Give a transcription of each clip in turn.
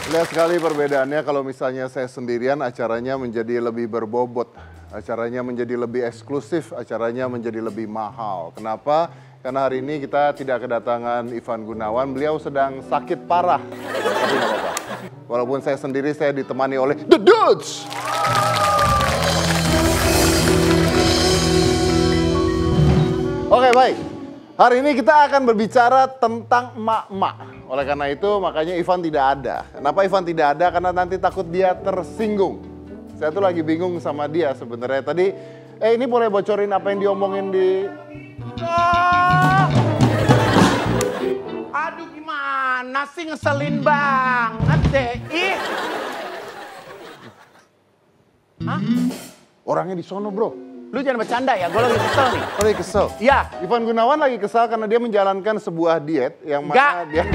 Lihat sekali perbedaannya kalau misalnya saya sendirian acaranya menjadi lebih berbobot. Acaranya menjadi lebih eksklusif, acaranya menjadi lebih mahal. Kenapa? Karena hari ini kita tidak kedatangan Ivan Gunawan, beliau sedang sakit parah. Tapi nggak apa-apa. Walaupun saya sendiri, saya ditemani oleh The Dudes. Oke, baik. Hari ini kita akan berbicara tentang emak-emak. Oleh karena itu, makanya Ivan tidak ada. Kenapa Ivan tidak ada? Karena nanti takut dia tersinggung. Saya tuh lagi bingung sama dia sebenarnya. Tadi, ini boleh bocorin apa yang diomongin di... Aduh gimana sih, ngeselin banget deh. Ih. Hah? Orangnya di sono, bro. Lu jangan bercanda ya, gue lagi kesel nih. Oh, lagi kesel? Iya. Ivan Gunawan lagi kesel karena dia menjalankan sebuah diet yang mana dia...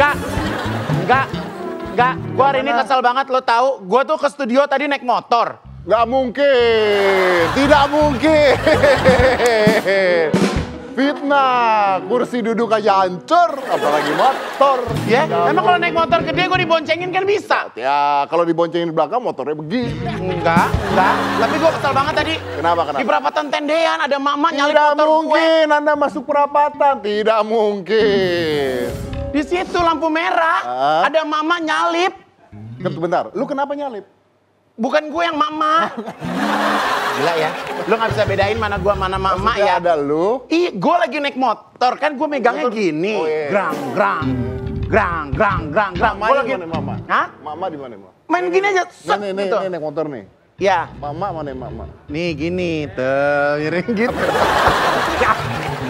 Enggak. Gue hari ini kesel banget, lo tahu. Gue tuh ke studio tadi naik motor. Gak mungkin, tidak mungkin. Fitnah, kursi duduk aja hancur, apalagi motor. Ya, emang kalau naik motor gede gue diboncengin kan bisa? Ya, kalau diboncengin di belakang motornya begini. Enggak. Tapi gue kesel banget tadi. Kenapa? Di perapatan tendean ada mama nyalip Tidak motor mungkin Anda masuk perapatan, tidak mungkin. Di situ lampu merah, ada mama nyalip. Bentar, lu kenapa nyalip? Bukan gue yang mama. Gila ya, lu gak bisa bedain mana gue mana mama ya. Ada lu. Ih, gue lagi naik motor, kan gue megangnya gini. Oh, iya. Grang. Mama di mana mama? Hah? Mama di mana mama? Main gini aja, set Nih, gitu. naik motor nih. Ya. Mama mana mama? Nih gini, miring gitu.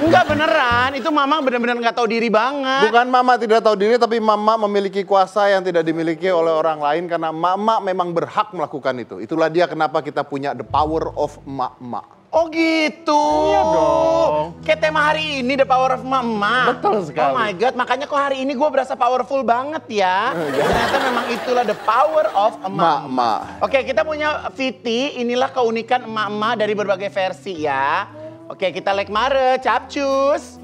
Enggak beneran, itu mama bener-bener gak tahu diri banget. Bukan mama tidak tahu diri, tapi mama memiliki kuasa yang tidak dimiliki oleh orang lain karena mama memang berhak melakukan itu. Itulah dia kenapa kita punya the power of emak-emak. Oh gitu. Iya dong. Kayak tema hari ini the power of mama. Betul sekali. Oh my god, makanya kok hari ini gue berasa powerful banget ya. Ternyata memang itulah the power of emak-emak. Oke, kita punya Viti, inilah keunikan emak-emak dari berbagai versi ya. Oke, kita like mare, capcus.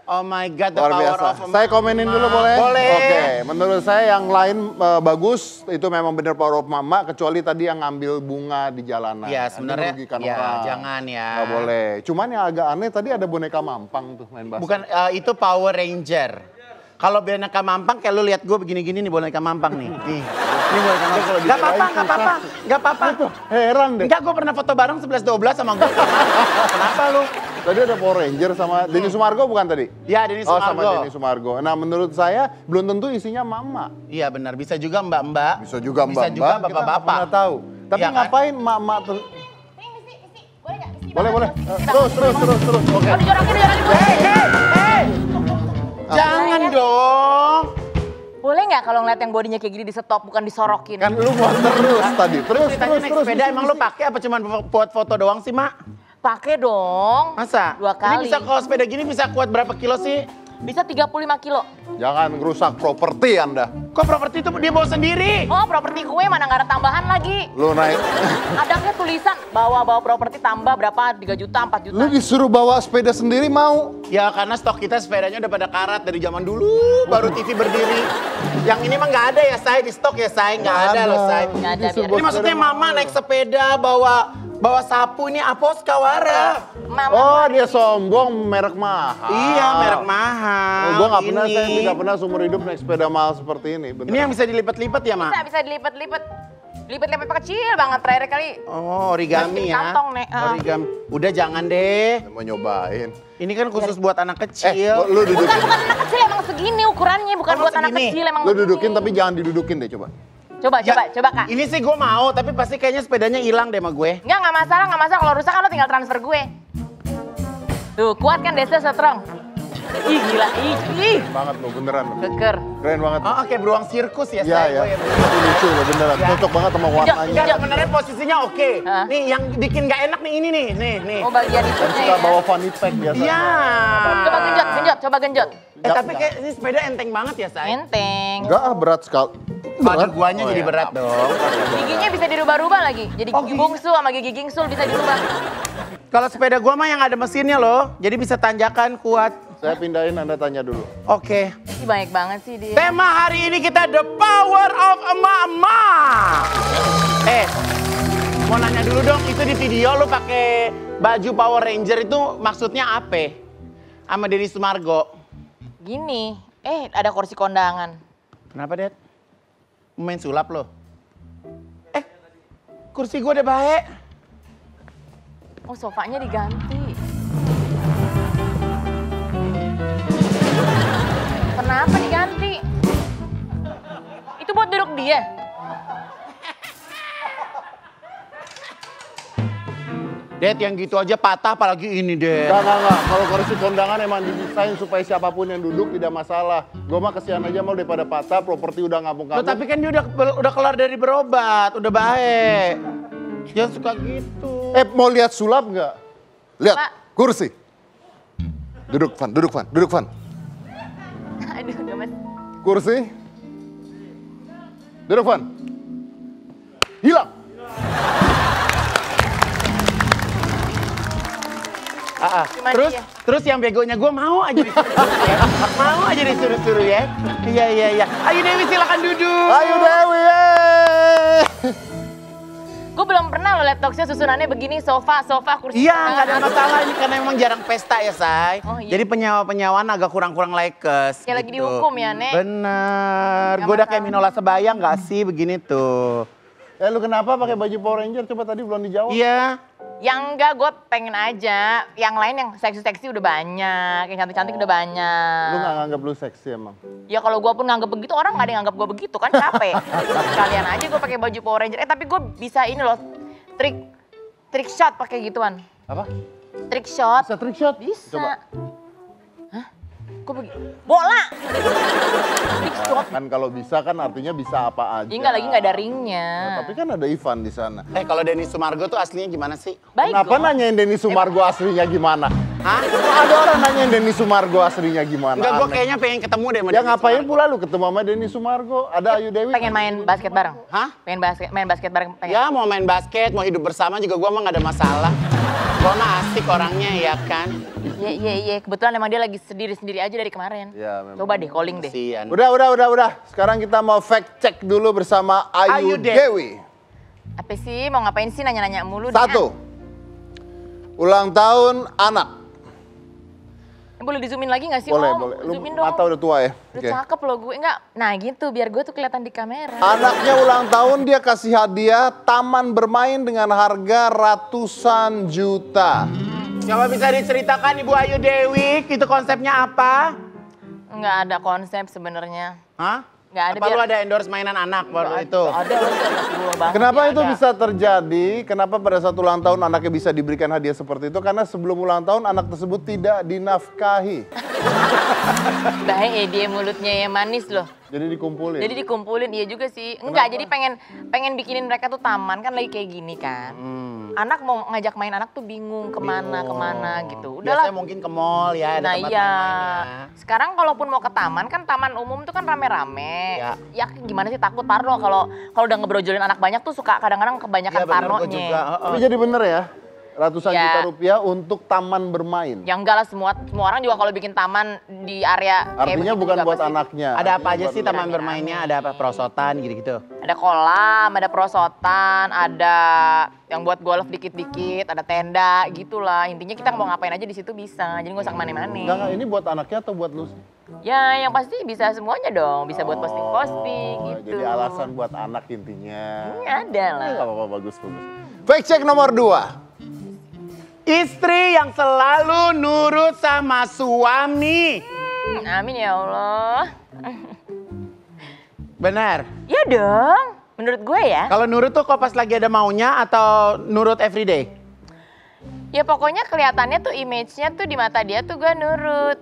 Oh my god, the Luar power biasa. of emak-emak. Saya komenin dulu boleh? Boleh. Oke, menurut saya yang lain bagus, itu memang benar power of mama, kecuali tadi yang ngambil bunga di jalanan. Ya sebenarnya, merugikan ya orang. jangan ya. Nggak boleh. Cuman yang agak aneh tadi ada boneka mampang tuh main basket. Bukan, itu Power Ranger. Kalau boneka mampang, kayak lu lihat gue begini-gini nih boneka mampang nih. Ini boneka mampang. Gak apa-apa. Heran deh. Enggak, gue pernah foto bareng 11-12 sama gue. Kenapa lu? Tadi ada Power Ranger sama Denny Sumargo bukan tadi? Ya, Denny Oh, Sumargo. sama Denny Sumargo. Nah, menurut saya belum tentu isinya mama. Iya benar, bisa juga mbak-mbak. Bisa juga Bisa mbak-mbak. juga Kita nggak bapak-bapak. pernah tahu. Tapi Iya kan? ngapain mama tuh? Boleh nggak? Isi Boleh, boleh. banget. Terus. Oke. Oh, dijorakin. Hei! Jangan dong. Boleh nggak kalau ngeliat yang bodinya kayak gini di stop, bukan disorokin? Kan lu buat terus tadi. Terus. Naik sepeda emang lu pakai apa cuman buat foto doang sih, Mak? Pakai dong. Masa? 2 kali. Ini bisa kalau sepeda gini bisa kuat berapa kilo sih? Bisa 35 kilo. Jangan ngerusak properti Anda. Kok properti itu dia bawa sendiri? Oh, properti gue mana nggak ada tambahan lagi. Lu naik. Ada kayak tulisan bawa properti tambah berapa, 3 juta, 4 juta. Lu disuruh bawa sepeda sendiri mau? Ya karena stok kita sepedanya udah pada karat dari zaman dulu baru TV berdiri. Yang ini mah nggak ada ya, Say, di stok ya, Say, nggak ada loh, Say. Nggak ada, biar. Ini maksudnya mama naik sepeda bawa sapu ini Apos Kawara. Mama, Oh, dia sombong merek mahal. Iya, merek mahal. Gua nggak pernah, Ini. saya tidak pernah seumur hidup naik sepeda mahal seperti ini. Bener. Ini yang bisa dilipat-lipat ya, Mak? bisa dilipat-lipat. Lipat-lipat kecil banget terakhir kali. Oh, origami Masukin ya. kantong, Nek. Origami. Udah jangan deh. Mau nyobain. Ini kan khusus buat anak kecil. Lu dudukin. Bukan anak kecil, emang segini ukurannya. Bukan Oh, buat anak segini? kecil, emang Lu begini. dudukin tapi jangan didudukin deh coba. Coba, Kak. Ini sih gue mau, tapi pasti kayaknya sepedanya hilang deh sama gue. Nggak masalah. Kalau rusak kan lo tinggal transfer gue. Tuh, kuat kan Desa strong. Ih, gila. Ih. Banget lo, beneran lo. Keker. Keren banget. Oh, oke, beruang sirkus ya, Iya, Say. ya. Oh, ya. Itu lucu lo, beneran. Ya. Cocok banget sama warnanya. Enggak, sebenarnya posisinya oke. Hah? Nih, yang bikin gak enak nih ini nih. Oh, bagian Kan itunya suka ya. bawa funny pack biasa. Iya. Coba genjot. Tapi kayak ini sepeda enteng banget ya, Say. Enteng. Enggak berat sekali. Aduh, guanya Oh, jadi iya. berat dong. Giginya bisa dirubah-rubah lagi. Jadi Oh, gigi gigi. bungsu sama gigi gingsul bisa dirubah. Kalau sepeda gua mah yang ada mesinnya loh. Jadi bisa tanjakan kuat. Saya pindahin, Anda tanya dulu. Oke. Ih, banyak banget sih dia. Tema hari ini kita The Power of Emak-emak. Mau nanya dulu dong, itu di video lu pakai baju Power Ranger itu maksudnya apa? Sama Denny Sumargo. Gini, ada kursi kondangan. Kenapa, Dad? Mau main sulap lo? Kursi gua udah baik. Oh, sofanya diganti. Kenapa diganti? Itu buat duduk dia. Dad, yang gitu aja patah apalagi ini, Dad. Enggak. Kalau kursi kondangan emang didesain supaya siapapun yang duduk tidak masalah. Gue mah kesian aja mau daripada patah, properti udah Loh, ngabung-ngabung. tapi kan dia udah kelar dari berobat, udah baik. Dia suka gitu. Mau lihat sulap nggak? Lihat, Pak. kursi. Duduk, Van. Aduh, gemes. Kursi. Duduk, Van. Hilang. Gimana dia? Terus yang begonya gue mau aja disuruh-suruh ya. Mau aja disuruh-suruh ya. Iya. Ayo Dewi silakan duduk. Ayo Dewi. Gue belum pernah lo liat talkshow susunannya begini, sofa, kursi. Iya, nggak ada masalah ini karena emang jarang pesta ya, Say. Oh, iya. Jadi penyawa-penyawaan agak kurang-kurang likes. Ya lagi dihukum ya, Nek. Bener. Nggak Gue udah kayak masalah. Minola Sebayang nggak sih begini tuh. Lu kenapa pakai baju Power Ranger? Coba tadi belum dijawab. Iya. Yang enggak, gue pengen aja. Yang lain yang seksi-seksi udah banyak, yang cantik-cantik udah banyak. Lu nggak nganggap lu seksi emang? Ya kalau gue pun nganggep begitu, orang nggak ada yang nganggep gue begitu kan, capek. Sekalian aja gue pakai baju Power Ranger. Tapi gue bisa ini loh, trick shot pakai gituan. Apa? Trick shot. Bisa trick shot? Bisa. Coba. Hah? Gue bola. Trick shot. Kan kalau bisa kan artinya bisa apa aja. Ini nggak lagi nggak ada ringnya. Nah, tapi kan ada Ivan di sana. Kalau Denny Sumargo tuh aslinya gimana sih? Baik Kenapa dong. nanyain Denny Sumargo aslinya gimana? Hah? Kok ada orang nanyain Denny Sumargo aslinya gimana? Enggak, gue Aneh. kayaknya pengen ketemu deh sama Ya Denny ngapain Sumargo. pula lu ketemu sama Denny Sumargo? Ada Ayu Dewi. Pengen main basket bareng? Hah? Pengen main basket bareng? Pengen. Ya mau main basket, mau hidup bersama juga gue mah gak ada masalah. Gue mah asik orangnya ya kan. Iya. Kebetulan emang dia lagi sendiri aja dari kemarin. Ya, memang. Coba deh calling deh. Kasian. Udah. Sekarang kita mau fact check dulu bersama Ayu Ayu Dewi. Apa sih? Mau ngapain sih nanya-nanya mulu? Satu. Ulang tahun anak. Boleh di-zoomin lagi gak sih? Boleh. Lu Zoomin dong. mata udah tua ya? Udah Oke. cakep loh gue. Enggak, nah gitu biar gue tuh kelihatan di kamera. Anaknya ulang tahun, dia kasih hadiah taman bermain dengan harga ratusan juta. Coba bisa diceritakan Ibu Ayu Dewi, itu konsepnya apa? Enggak ada konsep sebenarnya. Hah? Nggak ada, Apa lu biar- ada endorse mainan anak baru itu? Ada banget. Kenapa ya itu ada. bisa terjadi? Kenapa pada saat ulang tahun anaknya bisa diberikan hadiah seperti itu? Karena sebelum ulang tahun anak tersebut tidak dinafkahi. Baik ya dia mulutnya yang manis loh. Jadi dikumpulin. Jadi dikumpulin, iya juga sih. Enggak, jadi pengen bikinin mereka tuh taman kan lagi kayak gini kan. Anak mau ngajak main anak tuh bingung kemana gitu. Udahlah. Biasanya mungkin ke mall ya, ada Nah tempat iya. main-mainnya. Sekarang kalaupun mau ke taman kan taman umum tuh kan rame-rame. Ya. Ya gimana sih takut parno kalau udah ngebrojolin anak banyak tuh suka kadang-kadang kebanyakan Iya bener, gua parnonya. juga. Tapi jadi bener ya, ratusan Ya. juta rupiah untuk taman bermain. Ya enggak lah, semua orang juga kalau bikin taman di area kayak Artinya begitu bukan juga buat pasti. anaknya. Ada apa aja Artinya sih buat taman bermainnya? Ada apa perosotan gitu-gitu? Ada kolam, ada perosotan, ada yang buat golf dikit-dikit, ada tenda gitulah. Intinya kita mau ngapain aja di situ bisa. Jadi nggak usah kemana-mana. Enggak, ini buat anaknya atau buat lu sih? Ya, yang pasti bisa semuanya dong. Bisa buat posting-posting Oh, gitu. Jadi alasan buat anak intinya. Ada lah. Nggak apa-apa, bagus. Fact check nomor 2. Istri yang selalu nurut sama suami. Amin ya Allah. Benar. Ya dong, menurut gue ya. Kalau nurut tuh kok pas lagi ada maunya atau nurut everyday? Ya pokoknya kelihatannya tuh image-nya tuh di mata dia tuh gue nurut.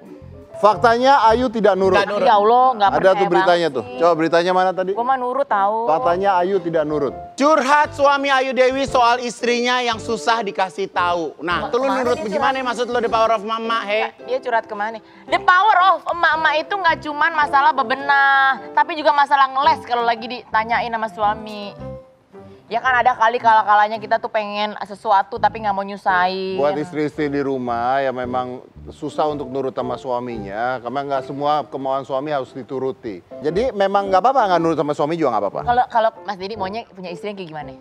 Faktanya Ayu tidak nurut. Nggak nurut. Ya Allah, nggak Ada percaya tuh beritanya banget tuh. sih. Coba beritanya mana tadi? Gue mah nurut tahu. Faktanya Ayu tidak nurut. Curhat suami Ayu Dewi soal istrinya yang susah dikasih tahu. Nah, tuh lu Kemana nurut dia bagaimana maksud lu the power of mama, he? Dia curhat kemana? The power of emak-emak itu nggak cuman masalah bebenah, tapi juga masalah ngeles kalau lagi ditanyain sama suami. Ya kan ada kali kala-kalanya kita tuh pengen sesuatu tapi nggak mau nyusahin. Buat istri-istri di rumah ya memang susah untuk nurut sama suaminya. Karena nggak semua kemauan suami harus dituruti. Jadi memang nggak apa-apa nggak nurut sama suami juga nggak apa-apa. Kalau Mas Didi maunya punya istri yang kayak gimana?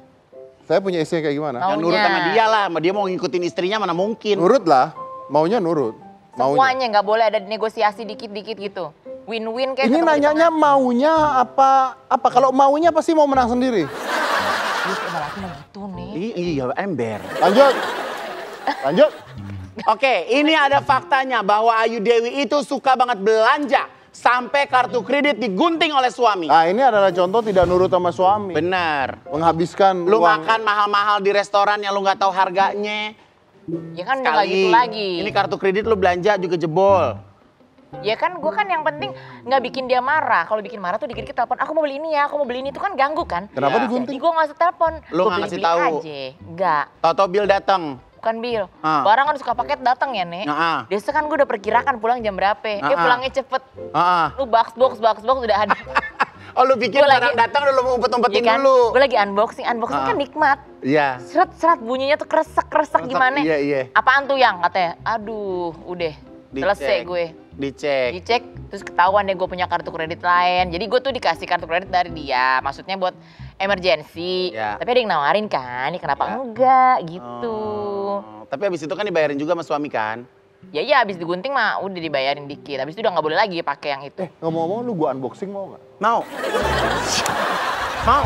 Saya punya istri kayak gimana? Maunya. Yang nurut sama dia lah, dia mau ngikutin istrinya mana mungkin. Nurut lah, maunya nurut. Maunya. Semuanya nggak boleh ada negosiasi dikit-dikit gitu. Win-win kayak Ini ketemu di nanyanya tengah. maunya apa? Kalau maunya pasti mau menang sendiri. Ih, emang laki mah gitu nih. Iya, ember. Lanjut. Lanjut. Oke, ini ada faktanya bahwa Ayu Dewi itu suka banget belanja. Sampai kartu kredit digunting oleh suami. Nah ini adalah contoh tidak nurut sama suami. Benar. Menghabiskan Lu uang. makan mahal-mahal di restoran yang lu nggak tahu harganya. Ya kan udah nggak gitu lagi. Ini kartu kredit lu belanja juga jebol. Ya kan gue kan yang penting nggak bikin dia marah. Kalau bikin marah tuh dikit-dikit telepon, aku mau beli ini ya, aku mau beli ini. Itu kan ganggu kan. Kenapa Ya. digunting? Jadi gue nggak usah telepon. Lu Gua nggak ngasih beli-beli tahu? aja. Enggak. Toto Bill datang. Bukan Bil. Ah. Barang kan suka paket datang ya, Nek. Ah. Biasa kan gue udah perkirakan pulang jam berapa. Ah. Pulangnya cepet. Heeh. Lu box udah ada. Oh lu pikir Gua barang lagi- datang lu mau umpet-umpetin Iya kan? dulu. Gue lagi unboxing kan nikmat. Iya. Seret-seret bunyinya tuh kresek-kresek gimana. Iya, iya. Apaan tuh yang katanya? Aduh, udah. Selesai Dicek. gue. Dicek. Terus ketahuan deh gue punya kartu kredit lain. Jadi gue tuh dikasih kartu kredit dari dia. Maksudnya buat emergency. Ya. Tapi ada yang nawarin kan, ini kenapa enggak gitu. Oh, tapi abis itu kan dibayarin juga sama suami kan? Ya iya abis digunting mah udah dibayarin dikit. Abis itu udah nggak boleh lagi pakai yang itu. Ngomong-ngomong lu gua unboxing mau nggak? Mau. Mau.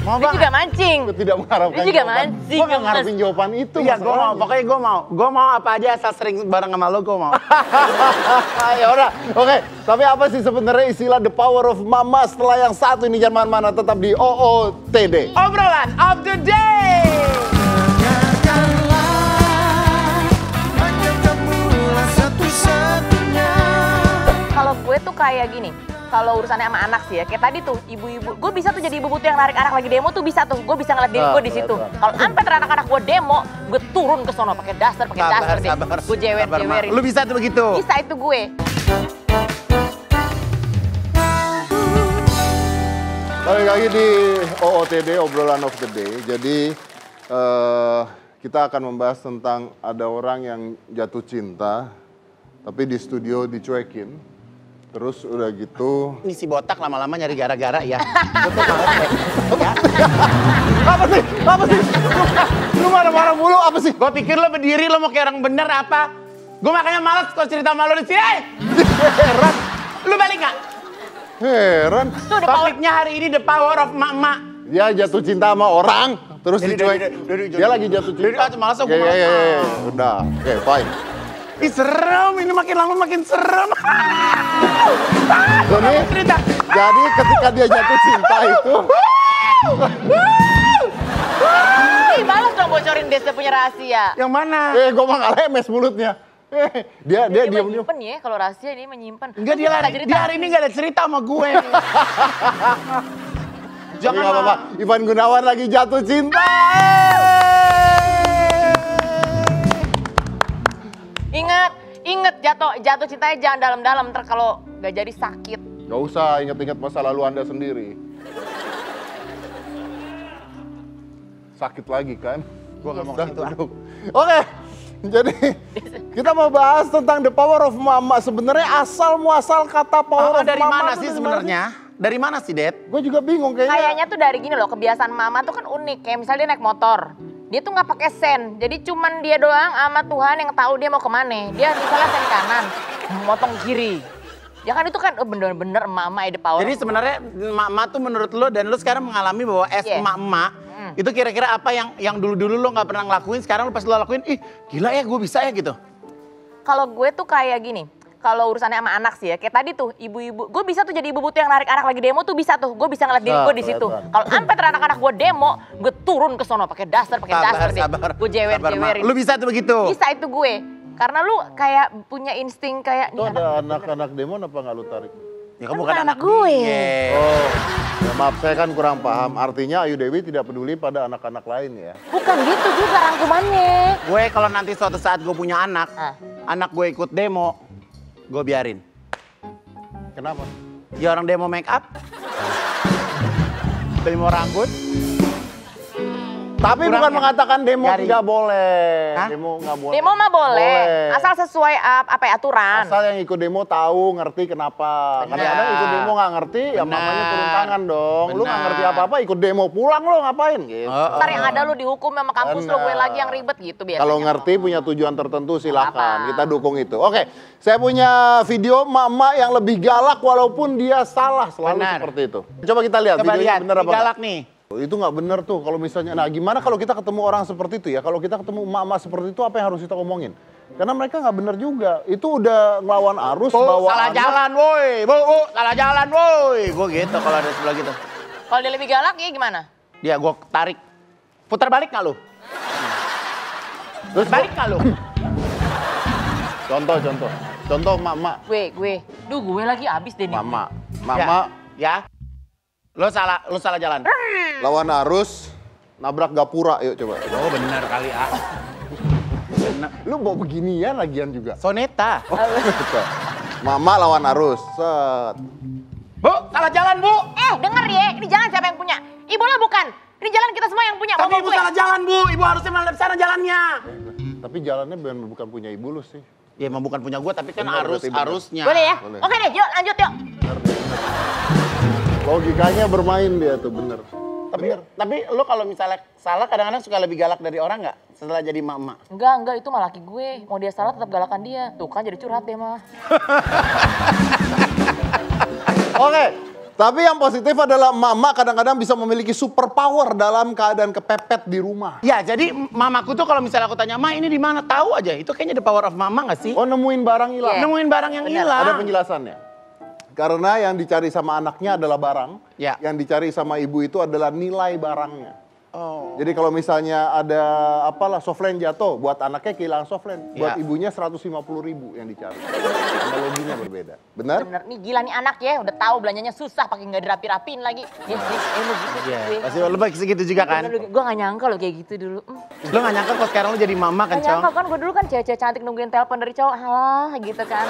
Mau Dia banget. juga mancing. Gua tidak mengharapkan Dia juga jawaban. mancing, Gua nggak Mas. ngarepin jawaban itu. Iya, gue mau. masalahnya. Pokoknya gue mau. Gue mau apa aja asal sering bareng sama lo, gue mau. Ya udah, oke. Tapi apa sih sebenarnya istilah the power of mama setelah yang satu ini jangan mana tetap di OOTD. Obrolan of the day. Kalau gue tuh kayak gini. Kalau urusannya sama anak sih ya, kayak tadi tuh ibu-ibu, gue bisa tuh jadi ibu tuh yang narik anak lagi demo tuh bisa tuh, gue bisa ngeliat diri gue di situ. kelihatan. Kalau sampai anak-anak gue demo, gue turun ke sono pakai daster deh, gue jewer-jewerin. Lu bisa tuh begitu? Bisa itu gue. Balik lagi di OOTD, obrolan of the day. Jadi kita akan membahas tentang ada orang yang jatuh cinta, tapi di studio dicuekin. Terus udah gitu. Ini si botak lama-lama nyari gara-gara ya. Lu tuh males, ya. Apa sih? Apa sih? Lu marah-marah mulu apa sih? Gue pikir lo berdiri, lo mau kayak orang bener apa? Gue makanya males kalau cerita sama lo di sini. Heran. Lu balik gak? Heran. Tuh udah power. Topiknya hari ini the power of mak-mak. Dia jatuh cinta sama orang, terus Jadi, dicuek. jadi, Dia lagi jatuh cinta. Jadi, malas aku, Ya, malas. ya, ya. Udah, oke, fine. Ih serem, ini makin lama makin serem. Jadi, Cerita. jadi ketika dia jatuh cinta itu, Ih, males dong bocorin dia punya rahasia. Yang mana? gue mah nggak lemes mulutnya. Dia Dia diam-diam. menyimpan ya, kalau rahasia dia menyimpan. Enggak, dia hari ini gak ada cerita sama gue. Tapi nggak apa-apa. Ivan Gunawan lagi jatuh cinta. Ingat jatuh cintanya jangan dalam-dalam, ntar kalau gak jadi sakit. Gak usah ingat-ingat masa lalu Anda sendiri. Sakit lagi kan? Gue gak mau Dah, ke situ. duduk. Oke, jadi kita mau bahas tentang the power of mama. Sebenarnya asal muasal kata power of Dari mama mana tuh sih dari sebenarnya? Dari mana sih, Det? Gue juga bingung kayaknya. Kayaknya tuh dari gini loh, kebiasaan mama tuh kan unik. Kayak misalnya dia naik motor, dia tuh nggak pakai sen. Jadi cuman dia doang sama Tuhan yang tahu dia mau kemana. Dia misalnya sen kanan, motong kiri. Ya kan itu kan bener-bener emak-emak the power. Jadi sebenarnya emak-emak tuh menurut lo dan lo sekarang mengalami bahwa Iya. emak-emak itu kira-kira apa yang dulu-dulu lo gak pernah ngelakuin, sekarang lo pas lo lakuin, ih gila ya gue bisa ya gitu. Kalau gue tuh kayak gini, kalau urusannya sama anak sih ya, kayak tadi tuh ibu-ibu, gue bisa tuh jadi ibu tuh yang narik anak lagi demo tuh bisa tuh, gue bisa ngeliat diri gue di situ. kelihatan. Kalau sampai anak-anak gue demo, gue turun ke sono pakai daster deh, gue jewer-jewerin. Lu bisa tuh begitu? Bisa itu gue, karena lu kayak punya insting kayak Itu nih ada anak-anak demo apa nggak lu tarik? Ya Kan kamu bukan bukan anak anak gue. dia. Oh, ya maaf saya kan kurang paham. Artinya Ayu Dewi tidak peduli pada anak-anak lain ya? bukan gitu juga rangkumannya. Gue kalau nanti suatu saat gue punya anak, anak gue ikut demo, gue biarin. Kenapa? Dia orang demo make up, demo rambut, Tapi bukan mengatakan demo garing. tidak boleh. Hah? Demo nggak boleh. Demo mah boleh, asal sesuai apa ya, aturan. Asal yang ikut demo tahu, ngerti kenapa. Kadang-kadang ikut demo nggak ngerti, ya mamanya turun tangan dong. Lu nggak ngerti apa-apa, ikut demo pulang lo ngapain gitu. Ntar yang ada lu dihukum sama kampus lu, gue lagi yang ribet gitu biasanya. Kalau ngerti punya tujuan tertentu silahkan, kita dukung itu. Oke, saya punya video emak-emak yang lebih galak walaupun dia salah selalu seperti itu. Coba kita lihat Coba videonya lihat, bener apa galak nggak? nih. Itu nggak bener tuh kalau misalnya, nah gimana kalau kita ketemu orang seperti itu ya, kalau kita ketemu emak-emak seperti itu apa yang harus kita omongin? Karena mereka nggak bener juga, itu udah ngelawan arus, bawa salah anak. jalan woi, salah jalan woi. Gue gitu kalau ada sebelah gitu. Kalau dia lebih galak ya gimana? Dia gue tarik, putar balik nggak lu? Terus Balik nggak lu? contoh emak-emak, Gue lagi abis deh nih. mama Ya. Lu salah jalan. lawan arus, nabrak gapura, yuk coba. Oh benar kali ah. Lu bawa beginian lagian juga. Soneta. Mama lawan arus, set. Bu, salah jalan bu. Denger ya, ini jalan siapa yang punya? Ibu lo bukan. Ini jalan kita semua yang punya. Tapi Mau ibu gue. salah jalan bu. Ibu harusnya malah sana jalannya. Tapi jalannya bukan punya ibu lu sih. Ya emang bukan punya gue, tapi kan Benar, berarti benar. arusnya. Boleh ya? Boleh. Oke deh, yuk lanjut yuk. Logikanya bermain dia tuh, bener. Tapi lo kalau misalnya salah kadang-kadang suka lebih galak dari orang nggak setelah jadi mama? Enggak, itu mah laki gue. Mau dia salah tetap galakan dia. Tuh kan jadi curhat deh mah. Oke, tapi yang positif adalah mama kadang-kadang bisa memiliki super power dalam keadaan kepepet di rumah. Ya, jadi mamaku tuh kalau misalnya aku tanya, "Ma, ini di mana?" Tahu aja. Itu kayaknya the power of mama nggak sih? Oh, nemuin barang hilang. Nemuin barang yang hilang. Ada penjelasannya. Karena yang dicari sama anaknya adalah barang, Ya. yang dicari sama ibu itu adalah nilai barangnya. Oh. Jadi kalau misalnya ada apalah softline jatuh, buat anaknya kehilangan softline, buat Ya. ibunya 150.000 yang dicari. Analoginya berbeda. Benar? Bener, nih gila nih anak ya. Udah tahu belanjanya susah pakai nggak dirapi-rapiin lagi. Ya, emang gitu Iya, gue. pasti lo baik segitu juga kan? Gue gak nyangka loh kayak gitu dulu. Lo gak nyangka kok sekarang lo jadi mama kan, Gak nyangka Cong? kan, gue dulu kan cewek-cewek cantik nungguin telepon dari cowok. Halah gitu kan.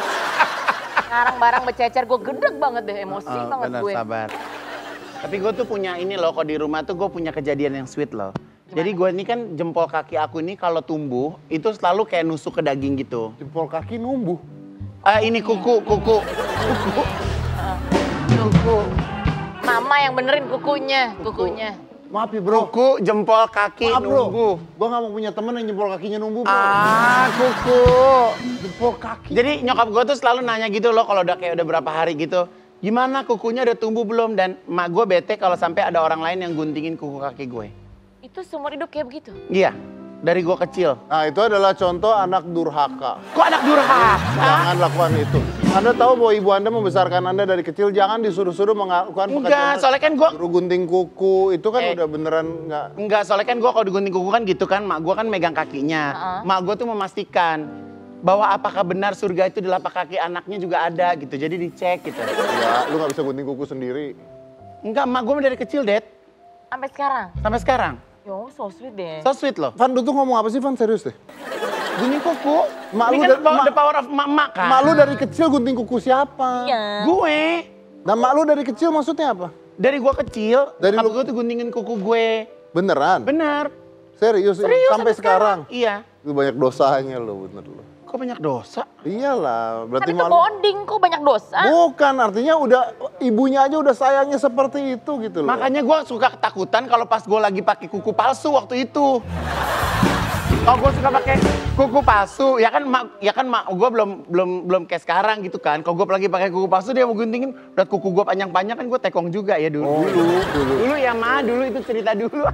Sekarang barang bececer, gue gedeg banget deh, emosi banget Benar, gue. sabar. Tapi gue tuh punya ini loh, kalau di rumah tuh gue punya kejadian yang sweet loh. Jadi gue ini kan jempol kaki aku ini kalau tumbuh, itu selalu kayak nusuk ke daging gitu. Jempol kaki numbuh. Ini kuku. Kuku. Mama yang benerin kukunya. Maaf ya bro. Kuku, jempol kaki, Maaf bro. numbuh. Gua gak mau punya temen yang jempol kakinya numbuh bro. Kuku. Jempol kaki. Jadi nyokap gue tuh selalu nanya gitu loh kalau udah kayak udah berapa hari gitu. Gimana kukunya udah tumbuh belum? Dan emak gue bete kalau sampai ada orang lain yang guntingin kuku kaki gue. Itu seumur hidup kayak begitu? Iya, dari gue kecil. Nah itu adalah contoh anak durhaka. Kok anak durhaka? Jangan lakukan itu. Anda tahu bahwa ibu Anda membesarkan Anda dari kecil, jangan disuruh-suruh melakukan Enggak, soalnya kan gue... suruh gunting kuku, itu kan udah beneran nggak. Enggak, soalnya kan gue kalau digunting kuku kan gitu kan, mak gue kan megang kakinya. Mak gue tuh memastikan bahwa apakah benar surga itu di lapak kaki anaknya juga ada gitu. Jadi dicek gitu. Ya, lu nggak bisa gunting kuku sendiri. Enggak, mak gue dari kecil, Dad. Sampai sekarang? Sampai sekarang. Yo, so sweet deh. So sweet loh. Van, lu tuh ngomong apa sih Van? Serius deh. Gunting kuku. Mak Ini lu kan the power of mak kan. Mak lu dari kecil gunting kuku siapa? Iya. Gue. Nah mak lu dari kecil maksudnya apa? Dari gue kecil, Dari nyokap lu- gue tuh guntingin kuku gue. Beneran? Bener. Serius? Sampai sekarang? Iya. Lu banyak dosanya lo, bener lo. Kok banyak dosa? Iyalah, Kan berarti itu malu. bonding, kok banyak dosa. Bukan, artinya udah ibunya aja udah sayangnya seperti itu gitu loh. Makanya gue suka ketakutan kalau pas gue lagi pakai kuku palsu waktu itu. Kalau gue suka pakai kuku palsu, ya kan mak gue belum kayak sekarang gitu kan. Kalau gue lagi pakai kuku palsu dia mau guntingin, udah kuku gue panjang-panjang kan gue tekong juga ya dulu. Oh, dulu. Dulu ya ma, dulu itu cerita dulu.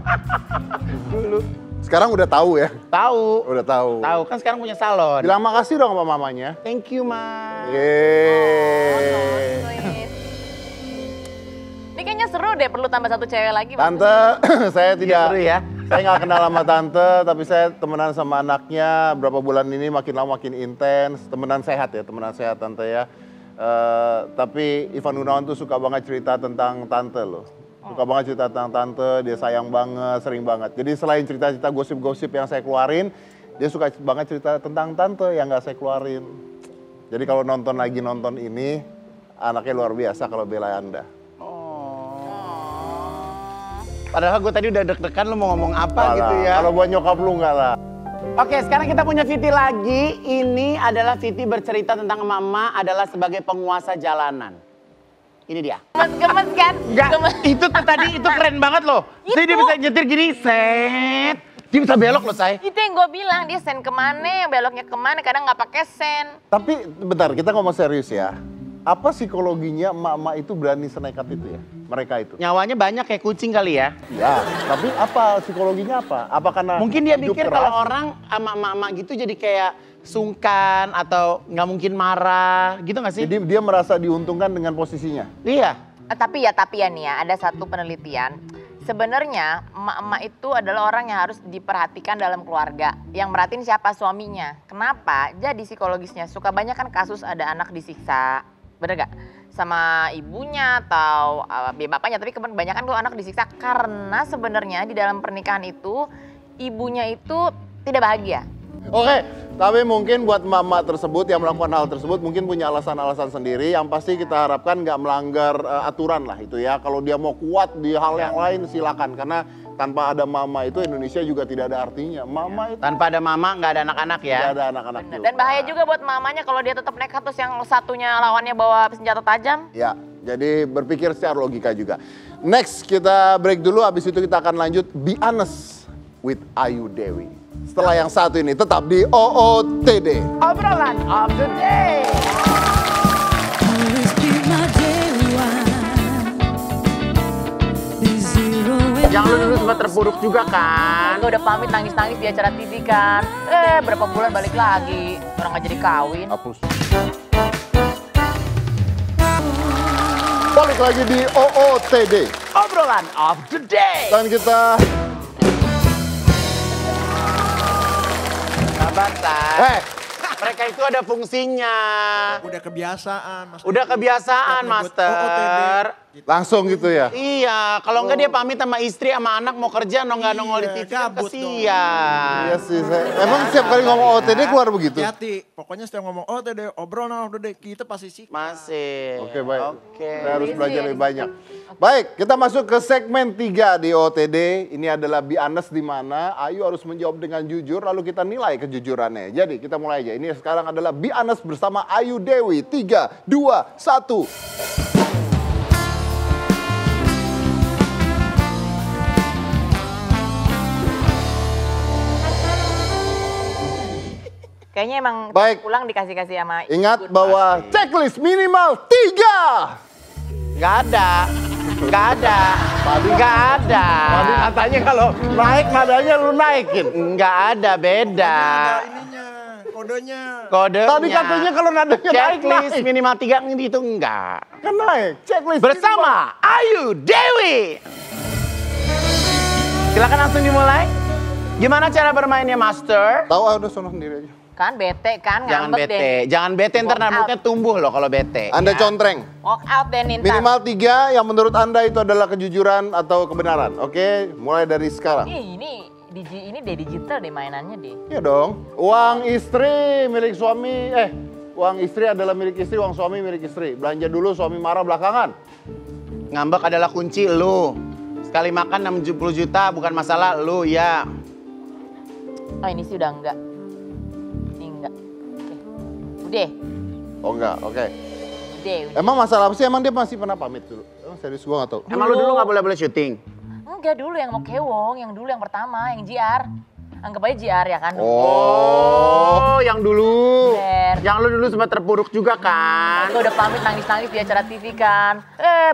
Dulu. Sekarang udah tahu ya? Tahu. Udah tahu. Tahu kan sekarang punya salon. Bilang makasih dong sama mamanya. Thank you ma. Yeay. Ini kayaknya seru deh, perlu tambah satu cewek lagi. Tante, saya tidak, seru ya. saya nggak kenal sama tante, tapi saya temenan sama anaknya. Berapa bulan ini makin lama makin intens. Temenan sehat ya, temenan sehat tante ya. Tapi Ivan Gunawan tuh suka banget cerita tentang tante loh. Suka banget cerita tentang tante, dia sayang banget, sering banget. Jadi selain cerita-cerita gosip-gosip yang saya keluarin, dia suka banget cerita tentang tante yang nggak saya keluarin. Jadi kalau nonton ini, anaknya luar biasa kalau bela Anda. Padahal gue tadi udah deg-degan lu mau ngomong apa gitu ya. Kalau buat nyokap lu enggak lah. Oke, sekarang kita punya Viti lagi. Ini adalah Viti bercerita tentang emak-emak adalah sebagai penguasa jalanan. Ini dia. Gemes kan? Enggak, itu tuh tadi itu keren banget loh. Jadi dia bisa nyetir gini, set. Dia bisa belok loh, say. Itu yang gue bilang, dia sen kemana, beloknya kemana, kadang nggak pakai sen. Tapi bentar, kita ngomong serius ya. Apa psikologinya emak-emak itu berani senekat itu ya? Mereka itu. Nyawanya banyak kayak kucing kali ya. Ya, tapi apa psikologinya apa? Apa karena Mungkin dia hidup mikir keras? kalau orang sama emak-emak gitu jadi kayak sungkan atau nggak mungkin marah, gitu nggak sih? Jadi dia merasa diuntungkan dengan posisinya. Iya. Tapi ya nih ya, ada satu penelitian. Sebenarnya emak-emak itu adalah orang yang harus diperhatikan dalam keluarga. Yang merhatiin siapa suaminya. Kenapa? Jadi psikologisnya suka banyak kan kasus ada anak disiksa. Bener gak? Sama ibunya atau bapaknya. Tapi kebanyakan tuh anak disiksa karena sebenarnya di dalam pernikahan itu ibunya itu tidak bahagia. Oke, tapi mungkin buat emak-emak tersebut yang melakukan hal tersebut mungkin punya alasan-alasan sendiri. Yang pasti kita harapkan nggak melanggar aturan lah itu ya. Kalau dia mau kuat di hal yang lain silakan. Karena tanpa ada mama itu Indonesia juga tidak ada artinya. Mama itu Tanpa ada mama nggak ada anak-anak ya. tidak ada anak-anak Bener. juga. Dan bahaya juga buat mamanya kalau dia tetap nekat terus yang satunya lawannya bawa senjata tajam. Ya, jadi berpikir secara logika juga. Next, kita break dulu. Habis itu kita akan lanjut Be Honest with Ayu Dewi. Setelah yang satu ini tetap di OOTD. Obrolan of the day. Yang lu dulu sempat terpuruk juga kan? Gue udah pamit nangis-nangis di acara TV kan. Berapa bulan balik lagi. Orang gak jadi kawin. Hapus. Balik lagi di OOTD. Obrolan of the day. Dan kita... Sabar, Say. Mereka itu ada fungsinya. Udah kebiasaan, Mas. Udah kebiasaan, Nyebut Master. OOTD. Langsung gitu ya? Iya, kalau enggak dia pamit sama istri sama anak mau kerja nongol di TV kan gabut dong. kesian. Iya sih. Emang setiap kali ngomong OOTD keluar begitu? Hati-hati, pokoknya setiap ngomong OOTD, obrolan OOTD, kita pasti sih. Masih. Oke, baik. Oke. Kita harus belajar lebih banyak. Baik, kita masuk ke segmen 3 di OOTD. Ini adalah Be Honest di mana Ayu harus menjawab dengan jujur lalu kita nilai kejujurannya. Jadi kita mulai aja. Ini sekarang adalah Be Honest bersama Ayu Dewi. 3, 2, 1. Kayaknya emang Baik. pulang dikasih-kasih sama Ingat ibu. bahwa checklist minimal 3. Nggak ada. Nggak ada. Nggak ada. Tadi katanya kalau naik nadanya lu naikin. Nggak ada, beda. Ada ininya, kodenya. Kodenya. Tadi katanya kalau nadanya naik, checklist naik. minimal 3 itu enggak. Kan naik. Checklist Bersama Ayu Dewi. Silakan langsung dimulai. Gimana cara bermainnya, Master? Tahu udah sono sendiri aja. Kan bete kan, Jangan ngambek bete, deh. jangan bete ntar Walk rambutnya tumbuh loh kalau bete. Anda ya. contreng. Walk out deh nih ntar. Minimal 3 yang menurut Anda itu adalah kejujuran atau kebenaran. Oke, mulai dari sekarang. Ini deh digital deh mainannya deh. Iya dong. Uang istri milik suami, uang istri adalah milik istri, uang suami milik istri. Belanja dulu, suami marah belakangan. Ngambek adalah kunci lu. Sekali makan 60 juta bukan masalah lu ya. Oh ini sih udah enggak. Ini enggak. Oke. Udah. Oh enggak, oke. Udah. Emang masalah apa sih? Emang dia masih pernah pamit dulu? Emang serius gua nggak tahu. Emang lu dulu nggak boleh syuting? Enggak dulu yang mau kewong, yang dulu yang pertama, yang JR. Anggap aja JR ya kan. Oh, yang dulu. Bener. Yang lu dulu sempat terpuruk juga kan? Gue udah pamit nangis-nangis di acara TV kan.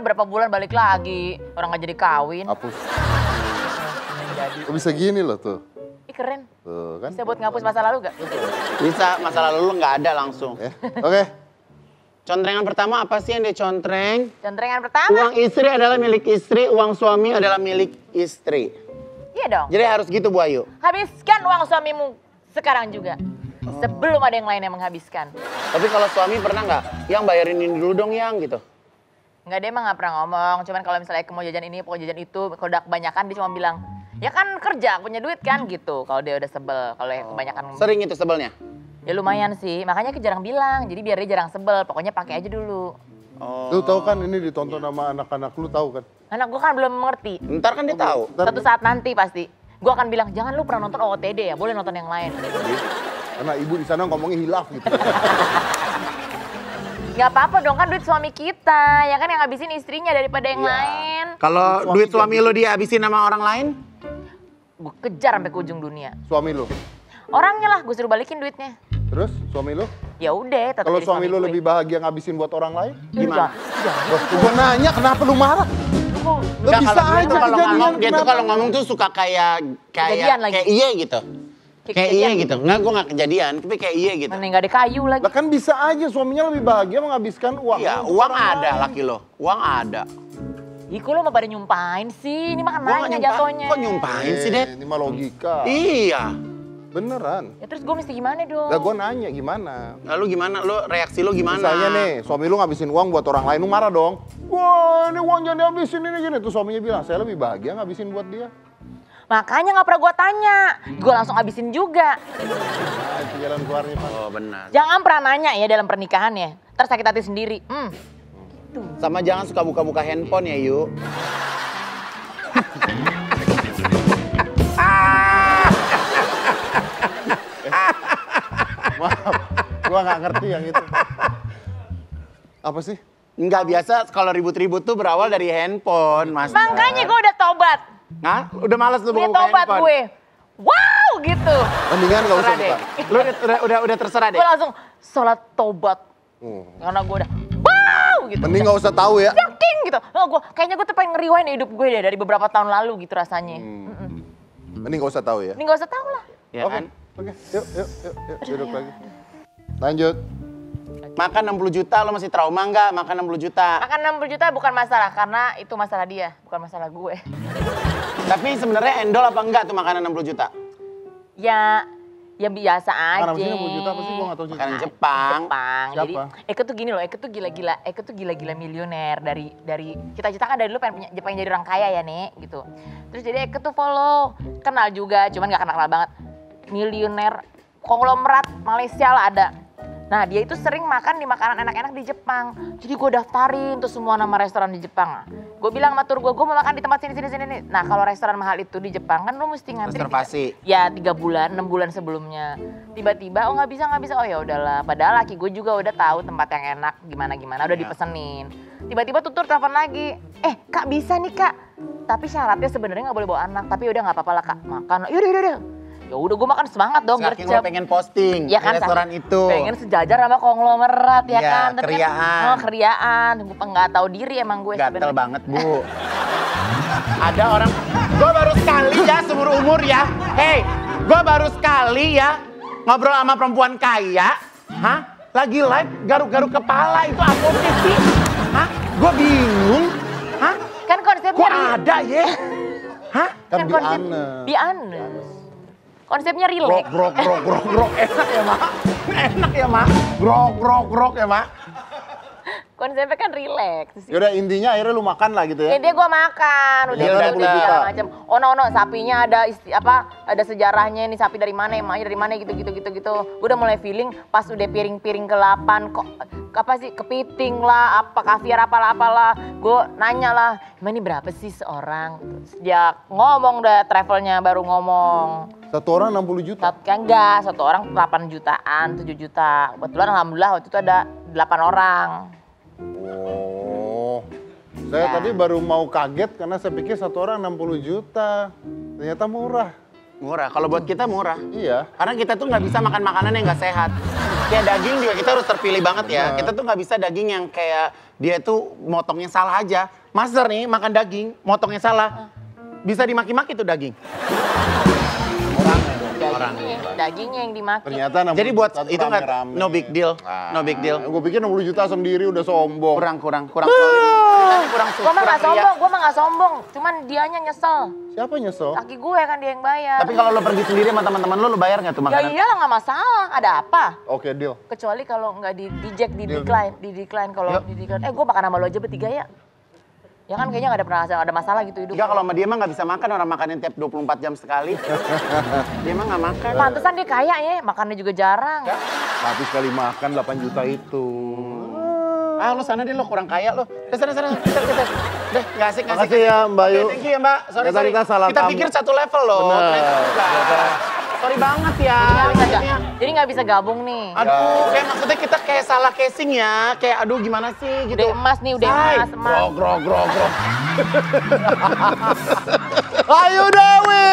Berapa bulan balik lagi. Orang gak jadi kawin. Hapus. Jadi. Kok bisa gini loh tuh. Ih keren. Tuh kan. Bisa buat ngapus masa lalu gak? Bisa, masa lalu lu nggak ada langsung. Oke. Contrengan pertama apa sih yang dia contreng? Contrengan pertama. Uang istri adalah milik istri, uang suami adalah milik istri. Iya dong. Jadi harus gitu Bu Ayu. Habiskan uang suamimu sekarang juga. Sebelum ada yang lain yang menghabiskan. Tapi kalau suami pernah nggak? Yang bayarin ini dulu dong yang gitu. Enggak, dia emang gak pernah ngomong. Cuman kalau misalnya mau jajan ini, mau jajan itu, kalau udah kebanyakan dia cuma bilang, ya kan kerja, punya duit kan gitu. Kalau dia udah sebel, kalau yang kebanyakan. Sering itu sebelnya? Ya lumayan sih, makanya aku jarang bilang. Jadi biar dia jarang sebel, pokoknya pakai aja dulu. Oh. Lu tahu kan ini ditonton sama anak-anak lu tahu kan? Anak gue kan belum mengerti. Ntar kan dia tahu. Satu saat nanti pasti. Gue akan bilang, jangan lu pernah nonton OOTD ya, boleh nonton yang lain. Karena ibu di sana ngomongnya hilaf gitu. Gak apa-apa dong, kan duit suami kita. Ya kan yang ngabisin istrinya daripada yang lain. Kalau duit suami lo dia habisin sama orang lain? Gue kejar sampai ke ujung dunia. Suami lu? Orangnya lah, gue suruh balikin duitnya. Terus suami lu? Ya udah, tetap Kalau jadi suami lu gue. lebih bahagia ngabisin buat orang lain? Gimana? Gue nanya kenapa lu marah? Lu Enggak, bisa kalau dia aja tuh kalau kejadian, ngomong, dia tuh kenapa? kalau ngomong tuh suka Kejadian lagi. kayak iya gitu. Kayak iya kejadian. gitu. Enggak, gue nggak kejadian, tapi kayak iya gitu. Mana nggak ada kayu lagi. Lah kan bisa aja suaminya lebih bahagia menghabiskan uang. Iya, uang ada laki lo. Uang ada. Ih, kok lo mah pada nyumpahin sih? Ini mah kan Gua nggak nanya nyumpahin. jatuhnya. Kok nyumpahin sih, Det? Ini mah logika. Iya. Beneran. Ya terus gue mesti gimana dong? Lah gue nanya gimana? Lalu gimana? Lo reaksi lo gimana? Misalnya nih, suami lu ngabisin uang buat orang lain, lu marah dong. Wah, ini uang jangan dihabisin ini gini. Tuh suaminya bilang, saya lebih bahagia ngabisin buat dia. Makanya nggak pernah gue tanya. Gue langsung habisin juga. Nah, itu jalan keluarnya, Pak. Oh benar. Jangan pernah nanya ya dalam pernikahan ya. Ntar sakit hati sendiri. Sama jangan suka buka-buka handphone ya, Yu. Maaf, gua nggak ngerti yang itu. Apa sih? Nggak biasa kalau ribut-ribut tuh berawal dari handphone, Mas. Makanya gue udah tobat. Hah? Udah malas lu Ini buka-buka tobat handphone. gue. Wow gitu. Mendingan nggak usah Terserah deh. buka. Lu udah terserah deh. Gue langsung sholat tobat. Karena gue udah wow gitu. Mending nggak usah tahu ya. Yakin gitu. Kayaknya gue tuh pengen ngeriwain hidup gue deh dari beberapa tahun lalu gitu rasanya. Mending nggak usah tahu ya. Ini gak usah tahu lah. Ya Oke, kan? oke. Yuk, duduk lagi. Lanjut. Makan 60 juta lo masih trauma nggak? Makan 60 juta. Makan 60 juta bukan masalah karena itu masalah dia, bukan masalah gue. Tapi sebenarnya endol apa enggak tuh makanan 60 juta? Ya biasa aja. Makanan sini 60 juta apa sih? Gua nggak tahu sih. Makanan Jepang. Jadi Siapa? Eko tuh gini loh, Eko tuh gila-gila milioner dari cita-cita kan dari dulu pengen jadi orang kaya ya, Nek, gitu. Terus jadi Eko tuh follow, kenal juga, cuman gak kenal banget. Milioner konglomerat Malaysia lah ada. Nah dia itu sering makan di makanan enak-enak di Jepang. Jadi gue daftarin tuh semua nama restoran di Jepang. Gue bilang sama tur gue mau makan di tempat sini. Nah kalau restoran mahal itu di Jepang kan lo mesti ngantri. Reservasi. Ya 3 bulan, 6 bulan sebelumnya. Tiba-tiba nggak bisa. Oh ya udahlah. Padahal laki gue juga udah tahu tempat yang enak gimana. Udah dipesenin. Tiba-tiba tutur telepon lagi. Kak bisa nih kak. Tapi syaratnya sebenarnya nggak boleh bawa anak. Tapi udah nggak apa-apa lah kak. Makan. Yaudah. Ya udah gue makan semangat dong Saking gercep. lo pengen posting Ya kan, di restoran itu. Pengen sejajar sama konglomerat ya Iya, kan. Tapi keriaan. Kan, keriaan. Gue nggak tahu diri emang gue Gatel sebenarnya. banget, Bu. Ada orang, gue baru sekali ya seumur umur ya. Hey, gue baru sekali ya ngobrol sama perempuan kaya. Hah? Lagi live garuk-garuk kepala itu apa sih? Hah? Gue bingung. Hah? Kan konsepnya Kok ada ya? Hah? Kan konsep biane. biane. Konsepnya relax. Grok. Enak ya, Mak? Enak ya, Mak? Grok ya, Mak? Konsepnya kan relax. Yaudah intinya akhirnya lu makan lah gitu ya. Ya dia gue makan, udah Dia 60 juta. segala macam. Ono sapinya ada ada sejarahnya ini sapi dari mana, emaknya dari mana gitu. Gue udah mulai feeling pas udah piring-piring ke-8 kok apa sih kepiting lah, apa kaviar apalah. Gue nanya lah, emang ini berapa sih seorang? Sejak ngomong udah travelnya baru ngomong. Satu orang 60 juta. Enggak, satu orang 8 jutaan, 7 juta. Kebetulan alhamdulillah waktu itu ada 8 orang. Oh. Saya Ya. tadi baru mau kaget karena saya pikir satu orang 60 juta. Ternyata murah. Murah, kalau buat kita murah. Iya. Karena kita tuh nggak bisa makan makanan yang nggak sehat. Kayak daging juga kita harus terpilih banget ya. Kita tuh nggak bisa daging yang kayak dia tuh motongnya salah aja. Master nih makan daging, motongnya salah. Bisa dimaki-maki tuh daging. Dagingnya yang dimakan. Ternyata 60 Jadi buat juta tuh itu nggak rame-rame. no big deal, no big deal. Gue pikir 60 juta sendiri udah sombong. Kurang solid. Kurang Gue mah nggak sombong, cuman dianya nyesel. Siapa nyesel? Laki gue kan dia yang bayar. Tapi kalau lo pergi sendiri sama teman-teman lo bayar nggak tuh Ya makanan? iyalah nggak masalah, ada apa? Oke, deal. Kecuali kalau nggak di reject, di Deal, decline kalau di decline. Gue makan sama lo aja bertiga ya. Ya kan kayaknya nggak ada masalah gitu hidup. Enggak, kalau sama dia mah nggak bisa makan, orang makanin tiap 24 jam sekali. Dia mah nggak makan. Pantesan dia kaya ya, makannya juga jarang. Tapi sekali makan 8 juta itu. Ah, lu sana deh, lu kurang kaya lu. Sana. Geser. Deh, nggak asik. Makasih ya, Mbak Yu. Oke, thank you ya, Mbak. Sorry. Kita salah Kita tamu. pikir satu level loh. Bener. Sorry banget ya. Jadi nggak bisa gabung nih. Aduh, kayak maksudnya kita kayak salah casing ya. Kayak aduh gimana sih gitu. Udah emas nih, udah emas. Grog. Ayu Dewi.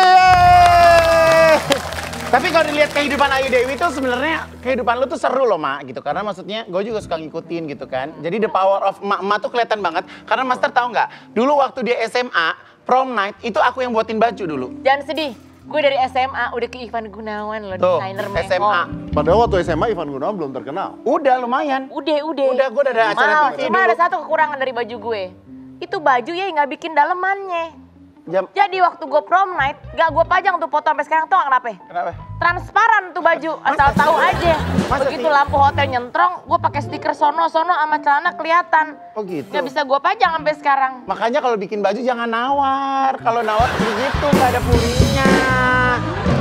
Tapi kalau dilihat kehidupan Ayu Dewi tuh sebenarnya kehidupan lu tuh seru loh, Mak, gitu. Karena maksudnya gue juga suka ngikutin gitu kan. Jadi the power of emak-emak tuh kelihatan banget. Karena Master tahu nggak? Dulu waktu dia SMA, prom night, itu aku yang buatin baju dulu. Jangan sedih. Gue dari SMA udah ke Ivan Gunawan loh, Tuh, desainer SMA. Padahal waktu SMA Ivan Gunawan belum terkenal. Udah lumayan. Udah. Udah, gue udah ada acara Mahal, TV cuma dulu. ada satu kekurangan dari baju gue. Itu baju ya nggak bikin dalemannya. Jadi waktu gue prom night, gak gue pajang tuh foto sampai sekarang tuh kenapa? Kenapa? Transparan tuh baju, asal tahu aja. Masa Begitu sih? lampu hotel nyentrong, gue pakai stiker sono sama celana kelihatan. Oh gitu. Gak bisa gue pajang sampai sekarang. Makanya kalau bikin baju jangan nawar. Kalau nawar begitu nggak ada purinya.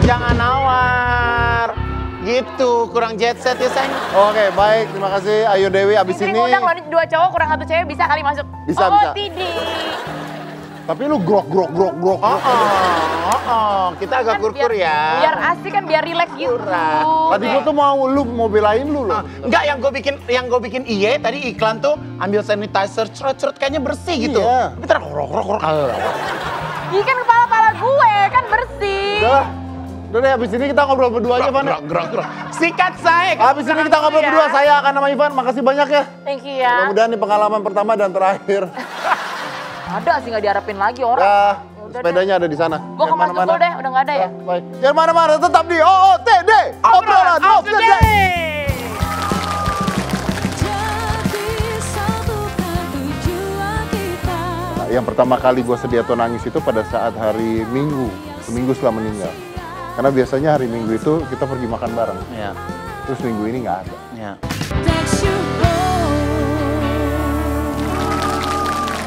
Jangan nawar. Gitu, kurang jet set ya sayang. Oke, baik. Terima kasih Ayu Dewi. Abis Ini ini. ngundang loh, ini 2 cowok kurang 1 cewek bisa kali masuk. Bisa, oh, bisa. tidak. Tapi lu grok. Kita agak kurkur ya. Biar asik kan, biar relax gitu. Tadi gua tuh mau belain lu loh. Enggak, yang gue bikin iye tadi iklan tuh ambil sanitizer cerut kayaknya bersih gitu. Iya. Tapi krok. Ini kan kepala-kepala gue, kan bersih. Udah deh, abis ini kita ngobrol berdua aja, Van. Grok. Sikat saya. Abis ini kita ngobrol berdua, saya akan sama Ivan. Makasih banyak ya. Thank you ya. Mudah-mudahan ini pengalaman pertama dan terakhir. Ada sih nggak diharapin lagi orang. Ya, Udah sepedanya ada di sana. Gue ke Mas Joko deh, udah nggak ada ya. Baik. Jangan mana-mana, tetap di OOTD. Obrolan of the Day. Yang pertama kali gue sedia nangis itu pada saat hari Minggu, seminggu setelah meninggal. Karena biasanya hari Minggu itu kita pergi makan bareng. Ya. Terus minggu ini nggak ada. Ya.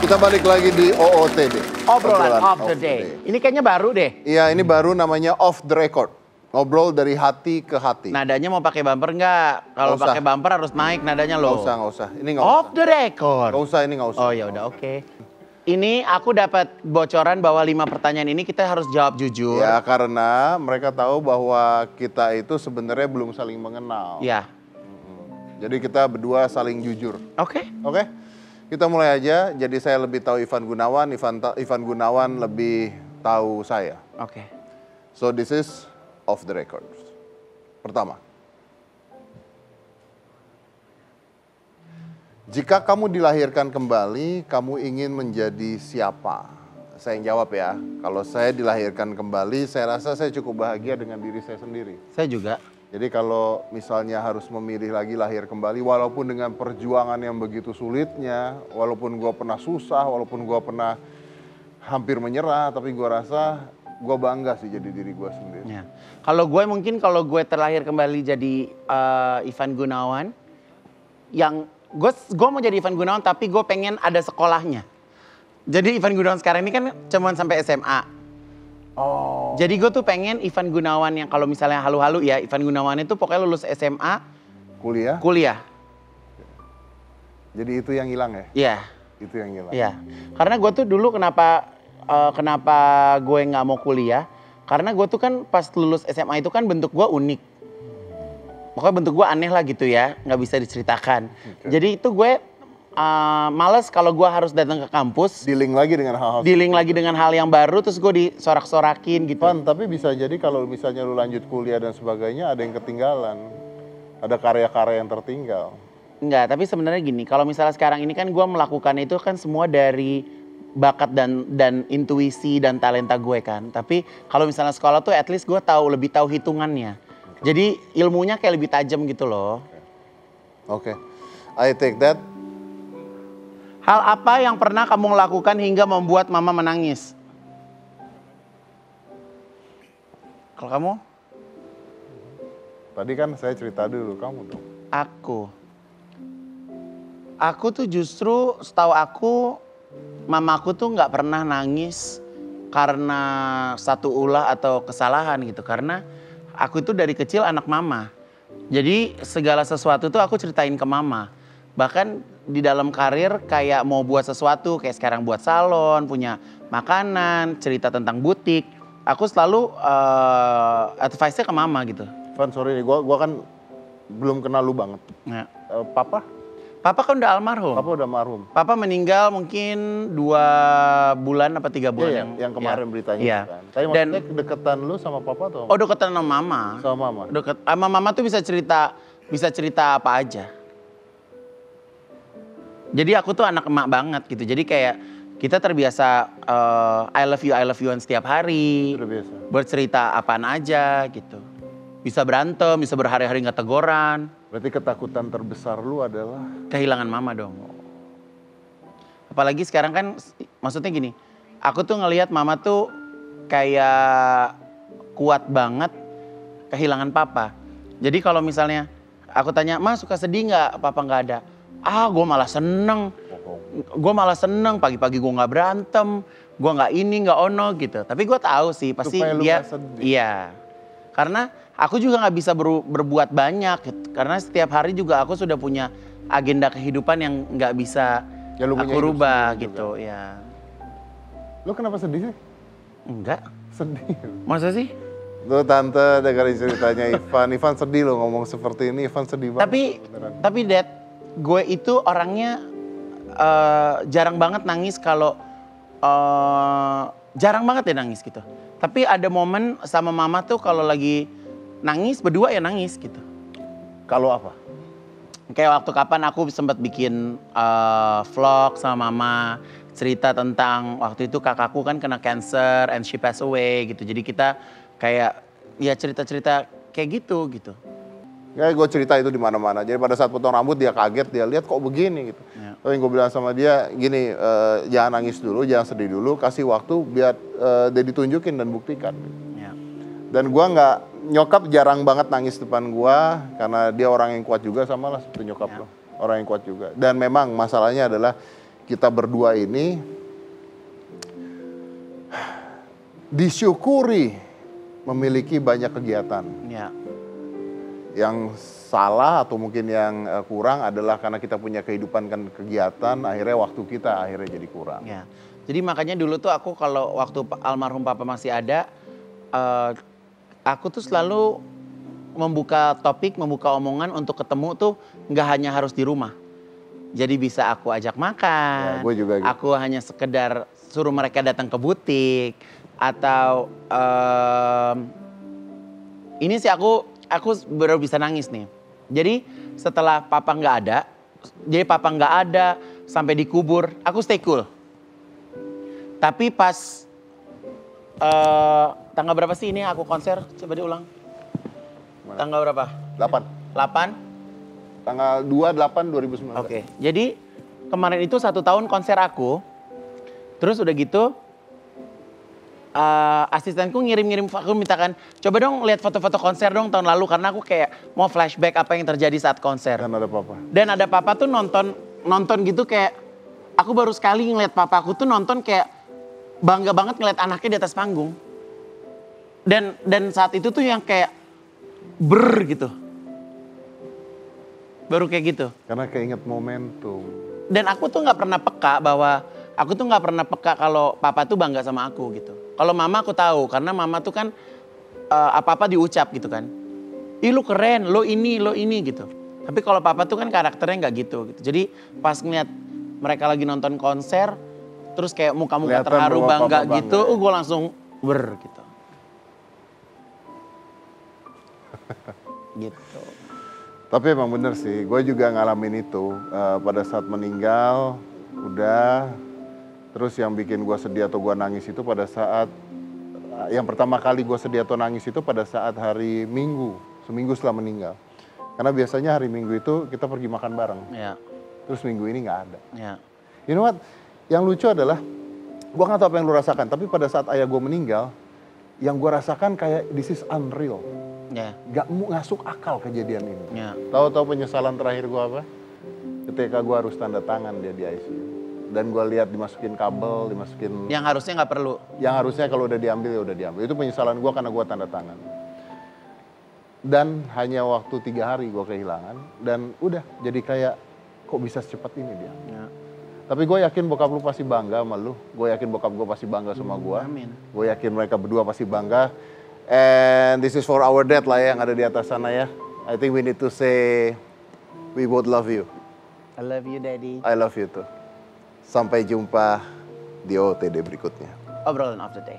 Kita balik lagi di OOTD. Obrolan of the day. Ini kayaknya baru deh. Iya, ini baru namanya Off the Record. Ngobrol dari hati ke hati. Nadanya mau pakai bumper nggak? Kalau Nggak usah. pakai bumper harus naik nadanya loh. Nggak usah. Ini nggak usah. Off the record. Nggak usah, ini nggak usah. Oh ya udah, oke. Ini aku dapat bocoran bahwa 5 pertanyaan ini kita harus jawab jujur. Ya, karena mereka tahu bahwa kita itu sebenarnya belum saling mengenal. Ya. Jadi kita berdua saling jujur. Oke. Oke? Kita mulai aja. Jadi saya lebih tahu Ivan Gunawan, Ivan Gunawan lebih tahu saya. Oke. So this is Off the Record. Pertama. Jika kamu dilahirkan kembali, kamu ingin menjadi siapa? Saya yang jawab ya. Kalau saya dilahirkan kembali, saya rasa saya cukup bahagia dengan diri saya sendiri. Saya juga. Jadi kalau misalnya harus memilih lagi lahir kembali, walaupun dengan perjuangan yang begitu sulitnya, walaupun gue pernah susah, walaupun gue pernah hampir menyerah, tapi gue rasa gue bangga sih jadi diri gue sendiri. Ya. Kalau gue terlahir kembali jadi Ivan Gunawan, yang gue mau jadi Ivan Gunawan tapi gue pengen ada sekolahnya. Jadi Ivan Gunawan sekarang ini kan cuma sampai SMA. Oh. Jadi gue tuh pengen Ivan Gunawan yang kalau misalnya halu-halu ya, Ivan Gunawan itu pokoknya lulus SMA, kuliah. Jadi itu yang hilang ya? Iya. Itu yang hilang. Iya. Karena gue tuh dulu kenapa gue nggak mau kuliah? Karena gue tuh kan pas lulus SMA itu kan bentuk gue unik. Pokoknya bentuk gue aneh lah gitu ya, nggak bisa diceritakan. Okay. Jadi itu gue males kalau gue harus datang ke kampus. Dealing lagi dengan hal-hal. Dealing lagi dengan hal yang baru, terus gue disorak-sorakin gitu. Pan, tapi bisa jadi kalau misalnya lu lanjut kuliah dan sebagainya ada yang ketinggalan. Ada karya-karya yang tertinggal. Enggak, tapi sebenarnya gini, kalau misalnya sekarang ini kan gue melakukan itu kan semua dari bakat dan intuisi dan talenta gue kan. Tapi kalau misalnya sekolah tuh at least gue lebih tahu hitungannya. Jadi ilmunya kayak lebih tajam gitu loh. Oke. I take that. Hal apa yang pernah kamu lakukan hingga membuat mama menangis? Kalau kamu? Tadi kan saya cerita dulu, kamu dong. Aku tuh justru setahu aku, mamaku tuh nggak pernah nangis karena satu ulah atau kesalahan gitu. Karena aku itu dari kecil anak mama. Jadi segala sesuatu tuh aku ceritain ke mama. Bahkan di dalam karir kayak mau buat sesuatu, kayak sekarang buat salon, punya makanan, cerita tentang butik, aku selalu advice-nya ke mama gitu. Van, sorry nih, gua kan belum kenal lu banget. Ya. Papa? Papa kan udah almarhum. Papa udah marhum. Papa meninggal mungkin 2 bulan apa 3 bulan Iya, yang kemarin beritanya Iya. kan. Tapi maksudnya kedekatan lu sama papa tuh? Oh, deketan sama mama. Sama mama? Deket sama mama tuh bisa cerita apa aja. Jadi aku tuh anak emak banget gitu. Jadi kayak kita terbiasa I love you-an setiap hari. Udah biasa. Bercerita apaan aja gitu. Bisa berantem, bisa berhari-hari nggak teguran. Berarti ketakutan terbesar lu adalah? Kehilangan mama dong. Apalagi sekarang kan, maksudnya gini, aku tuh ngelihat mama tuh kayak kuat banget kehilangan papa. Jadi kalau misalnya aku tanya, "Ma suka sedih nggak papa nggak ada?" Ah, gue malah seneng. Gue malah seneng, pagi-pagi gue nggak berantem, gue nggak ini, nggak ono gitu. Tapi gue tahu sih, pasti Supaya lu dia, nggak sedih. iya. Karena aku juga nggak bisa berbuat banyak, gitu. Karena setiap hari juga aku sudah punya agenda kehidupan yang nggak bisa Ya, lu punya aku hidup rubah sendiri gitu, juga. ya. Lu kenapa sedih sih? Enggak, Sedih. masa sih? Tuh tante dengerin ceritanya Ivan. Ivan sedih loh ngomong seperti ini. Ivan sedih banget. Beneran. Tapi Dad, gue itu orangnya jarang banget nangis kalau jarang banget ya nangis gitu. Tapi ada momen sama mama tuh kalau lagi nangis berdua ya nangis gitu. Kalau apa? Kayak waktu kapan aku sempat bikin vlog sama mama, cerita tentang waktu itu kakakku kan kena cancer and she passed away gitu. Jadi kita kayak ya cerita-cerita kayak gitu. Ya gue cerita itu di mana-mana. Jadi pada saat potong rambut dia kaget, dia lihat kok begini gitu. Ya. Tapi gue bilang sama dia gini, jangan nangis dulu, jangan sedih dulu, kasih waktu biar dia ditunjukin dan buktikan. Ya. Dan gue nggak, nyokap jarang banget nangis depan gue karena dia orang yang kuat juga, sama lah seperti nyokap lo, orang yang kuat juga. Dan memang masalahnya adalah kita berdua ini disyukuri memiliki banyak kegiatan. Ya. Yang salah atau mungkin yang kurang adalah karena kita punya kehidupan kan kegiatan, akhirnya waktu kita akhirnya jadi kurang. Ya. Jadi makanya dulu tuh aku kalau waktu almarhum papa masih ada, aku tuh selalu membuka topik, membuka omongan untuk ketemu tuh nggak hanya harus di rumah. Jadi bisa aku ajak makan, Ya, gue juga gitu. aku hanya sekedar suruh mereka datang ke butik, atau ini sih aku baru bisa nangis nih. Jadi setelah papa nggak ada, sampai dikubur, aku stay cool. Tapi pas tanggal berapa sih ini aku konser? Coba diulang. Mana? Tanggal berapa? 8. 8? Tanggal 2/8/2019. Oke. Jadi kemarin itu 1 tahun konser aku. Terus udah gitu asistenku ngirim-ngirim, aku mintakan coba dong lihat foto-foto konser dong tahun lalu, karena aku kayak mau flashback apa yang terjadi saat konser. Dan ada papa. Dan ada papa tuh nonton gitu, kayak aku baru sekali ngeliat papa aku tuh nonton kayak bangga banget ngeliat anaknya di atas panggung. Dan saat itu tuh yang kayak gitu. Baru kayak gitu. Karena keinget momentum. Dan aku tuh nggak pernah peka kalau papa tuh bangga sama aku gitu. Kalau mama aku tahu, karena mama tuh kan apa-apa diucap gitu kan. Ih lu keren, lo ini gitu. Tapi kalau papa tuh kan karakternya nggak gitu. Jadi pas ngeliat mereka lagi nonton konser, terus kayak muka-muka Kelihatan terharu bahwa bangga papa gitu, bangga. gue langsung gitu. Gitu. Tapi emang bener sih, gue juga ngalamin itu. Pada saat meninggal, udah. Terus yang bikin gue sedih atau gue nangis itu pada saat, yang pertama kali gue sedih atau nangis itu pada saat hari Minggu, seminggu setelah meninggal. Karena biasanya hari Minggu itu kita pergi makan bareng. Ya. Terus minggu ini nggak ada. Ya. You know what? Yang lucu adalah, gue nggak tahu apa yang lu rasakan, tapi pada saat ayah gue meninggal, yang gue rasakan kayak this is unreal. Ya. Gak masuk akal kejadian ini. Ya. Tahu penyesalan terakhir gue apa? Ketika gue harus tanda tangan dia di ICU. Dan gue lihat dimasukin kabel, dimasukin... Yang harusnya nggak perlu. Yang harusnya kalau udah diambil ya udah diambil. Itu penyesalan gue karena gue tanda tangan. Dan hanya waktu 3 hari gue kehilangan. Dan udah jadi kayak kok bisa secepat ini dia. Ya. Tapi gue yakin bokap lu pasti bangga sama lu. Gue yakin bokap gue pasti bangga sama gue. Amin. Gue yakin mereka berdua pasti bangga. And this is for our dad lah ya yang ada di atas sana ya. I think we need to say we both love you. I love you, Daddy. I love you too. Sampai jumpa di OOTD berikutnya. Obrolan of the day.